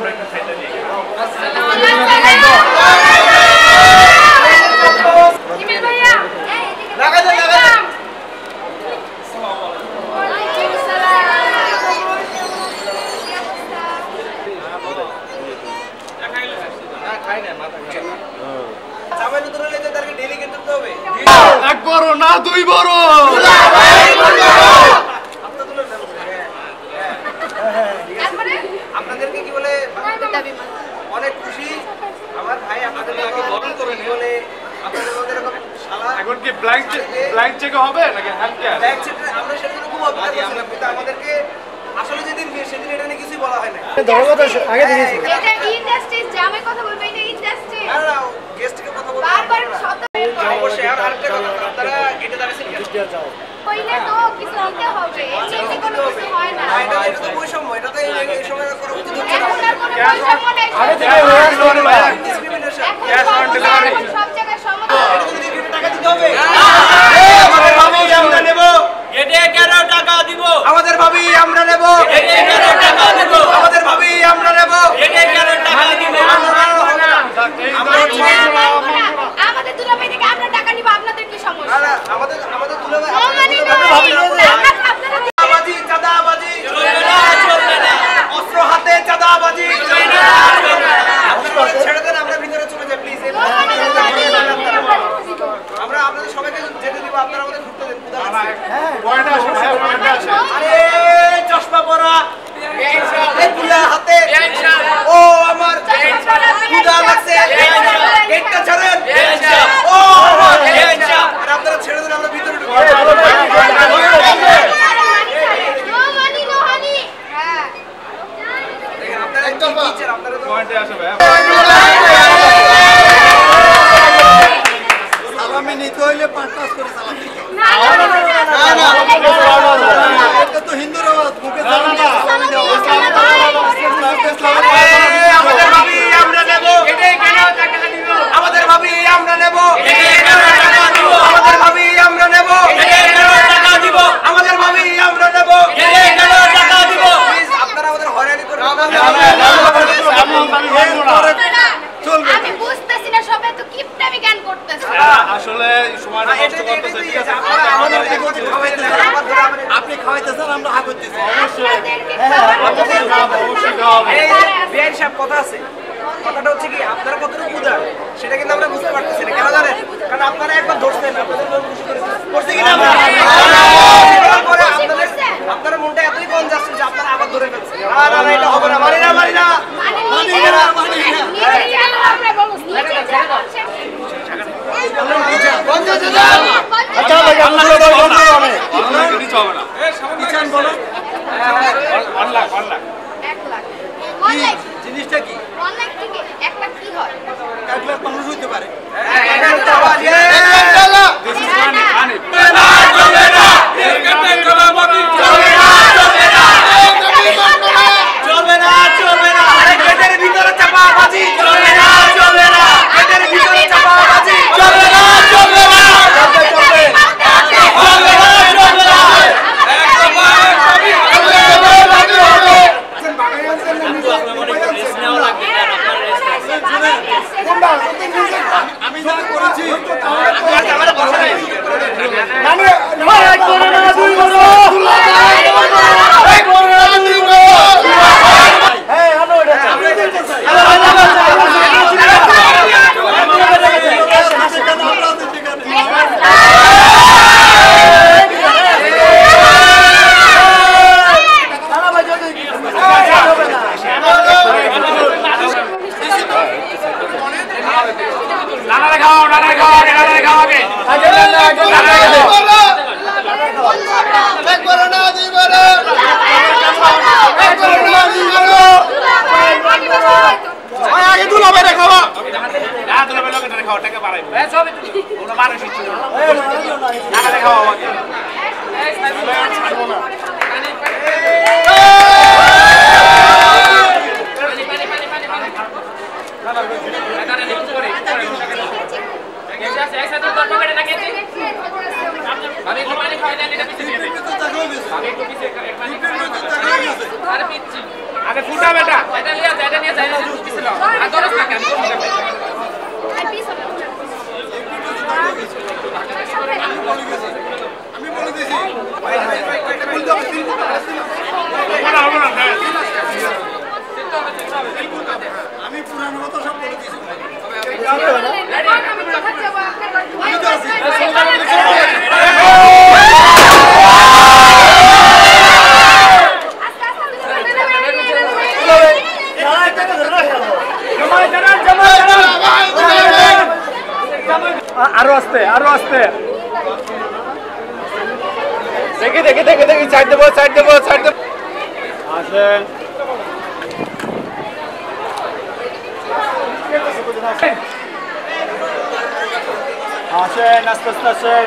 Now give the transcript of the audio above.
আমরা একটু খাইতে দিই। জিমিল ভাইয়া লাগা দে এক বড় না দুই বড় আপনাদেরকে কি বলে অনেক খুশি আমার ভাই আপনাদেরকে বরণ করে বলে আপনাদের মধ্যে এরকম শালা এখন কি ব্ল্যাঙ্ক চেক হবে নাকি হ্যান্ড ক্যাশ? ব্ল্যাঙ্ক চেক আমরা সেটা খুব অপেক্ষা করছিলাম কিন্তু আমাদেরকে আসলে যেদিন সেদিন এটা নিয়ে কিছুই বলা হয় না। আগে দেখেছি এটা ইন্ডাস্ট্রি জামে কথা বলবে এটা ইন্ডাস্ট্রি না না গেস্টকে কথা বলতে বারবার শব্দ অবশ্যই আর আরেকটা কথা আপনারা গেটে দাঁড়িয়েছেন কেন? কইলে তো কিছু আনতে হবে এমনি কোনো কিছু হয় না এটা তো বৈষম্য এটা তো এই সময় করা উচিত হচ্ছে না। এখন আর কোনো বৈষম্য নাই আগে থেকে ডিসক্রিমিনেশন এখন সব জায়গায় সমাধান টাকা দিতে হবে আমাদের ভাবি আমরা নেব এতে 11 টাকা দিব আমাদের ভাবি আমরা নেব এতে 11 টাকা দিব আমাদের ভাবি আমরা নেব এতে 11 টাকা দিব আমাদের দুলাভাই থেকে আমরা টাকা নিব আপনাদের কি সমস্যা না আমাদের দুলাভাই চাঁদাবাজি চাঁদাবাজি চলবে না অস্ত্র হাতে চাঁদাবাজি ছেড়ে দেন আমরা ভিতরে চলে যাই প্লিজ আমরা আপনাদের সবাইকে যেতে দিব আপনারা আমাদের ঘুরতে দেন পয়েন্ট আসে ভাই পয়েন্ট আসে আরে চশমা পরা এই দুলা হাতে ও আমার ক্ষুধা লাগছে গেটটা ছাড়েন ও আমার আর আপনারা ছেড়ে দেন আমরা ভিতরে ঢুকবো আপনারা একদম টিচার আপনারা তো পয়েন্টে আসে ভাই সালামি নিতে হইলে 5 করে সালামি এটা তো হিন্দু রেওয়াজ মুখে সালামি আমাদের ভাবি আমরা নেব এটাই কেন টাকা দিব আমাদের ভাবি আমরা নেব এটাই কেন টাকা দিব আমাদের ভাবি আমরা নেব এটাই কেন টাকা দিব আমাদের ভাবি আমরা নেব এটাই কেন টাকা দিব প্লিজ আপনারা আমাদের হয়রানি করবেন চলবে আমি বুঝতেছি না সবে তো কিপটামি জ্ঞান করতেছে আসলে সময়টা নষ্ট করতেছে ঠিক আছে আপনি খাওয়াইতেছেন আমরা হা করতেছি আপনাদেরকে খাওয়ানো অবশ্যই খাওয়াবো বিআইন সাহেব কথা আছে কথাটা হচ্ছে কি আপনারা কতটুকু উদার সেটা কিন্তু আমরা বুঝতে পারতেছি না কেন জানেন কারণ আপনারা একবার ধরছেন আপনাদের মন খুশি করছে কিনা পরে আপনারা মনটা এতই কম যাচ্ছে যে আপনারা আবার ধরে ফেলছেন না না এটা হবে না মানি না মানে নিজে জানো আমরা বলছি নিজে জানো আচ্ছা ভাই আমরা বন্ধ হবে আপনাকে নিতে হবে না কিচেন বলো 1 লাখ 1 লাখ 1 লাখ অনলাইন জিনিসটা কি অনলাইন থেকে 1 লাখ কি হয় 1 লাখ মানুষ হইতে পারে দিস ইজ মানি মানি চলবে না এরকম কলামতি চলবে না চলবে না চলবে না চলবে না আরে গেটের ভিতরে চাপাবাজি চলবে না চলবে না গেটের ভিতরে চাপাবাজি চলবে না চলবে না চলবে চলবে চলবে না চলবে না একদম আমি যা করেছি আরে ফুটা বেটা এটা নিয়ে আমি পুরানো কথা সব বলে দিয়েছি আরো আস্তে আরো আস্তে দেখি দেখি দেখি দেখি সাইড দেবো সাইড দেবো সাইড দেবো আসেন আসেন আস্তে আস্তে আসেন